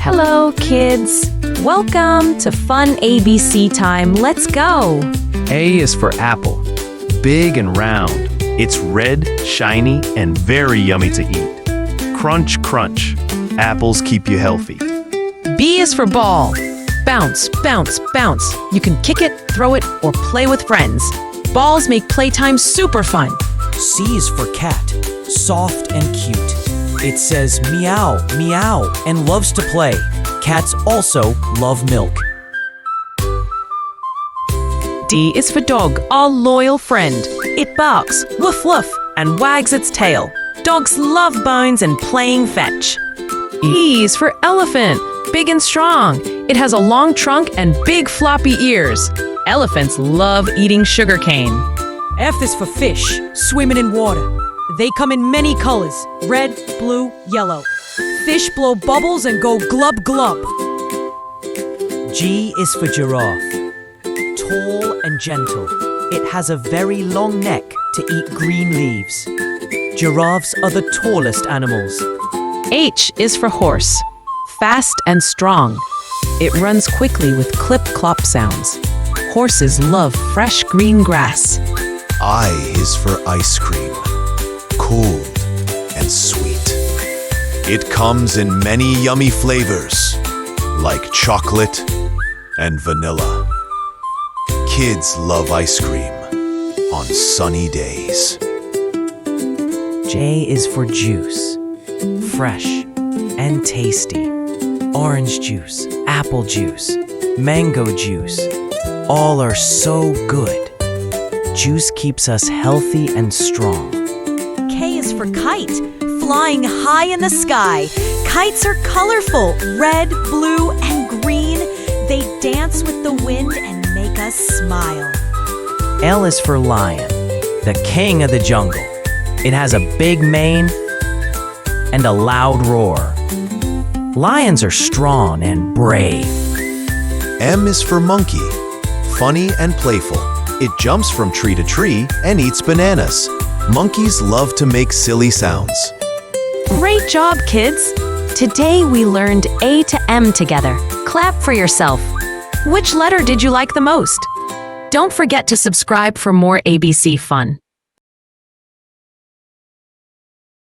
Hello, kids. Welcome to Fun ABC Time. Let's go. A is for apple. Big and round. It's red, shiny, and very yummy to eat. Crunch, crunch. Apples keep you healthy. B is for ball. Bounce, bounce, bounce. You can kick it, throw it, or play with friends. Balls make playtime super fun. C is for cat, soft and cute. It says meow, meow, and loves to play. Cats also love milk. D is for dog, our loyal friend. It barks, woof woof, and wags its tail. Dogs love bones and playing fetch. E is for elephant, big and strong. It has a long trunk and big floppy ears. Elephants love eating sugarcane. F is for fish, swimming in water. They come in many colors, red, blue, yellow. Fish blow bubbles and go glub glub. G is for giraffe, tall and gentle. It has a very long neck to eat green leaves. Giraffes are the tallest animals. H is for horse, fast and strong. It runs quickly with clip-clop sounds. Horses love fresh green grass. I is for ice cream, cold and sweet. It comes in many yummy flavors, like chocolate and vanilla. Kids love ice cream on sunny days. J is for juice, fresh and tasty. Orange juice, apple juice, mango juice, all are so good. Juice keeps us healthy and strong. K is for kite, flying high in the sky. Kites are colorful, red, blue, and green. They dance with the wind and make us smile. L is for lion, the king of the jungle. It has a big mane and a loud roar. Lions are strong and brave. M is for monkey, funny and playful. It jumps from tree to tree and eats bananas. Monkeys love to make silly sounds. Great job, kids! Today we learned A to M together. Clap for yourself. Which letter did you like the most? Don't forget to subscribe for more ABC fun.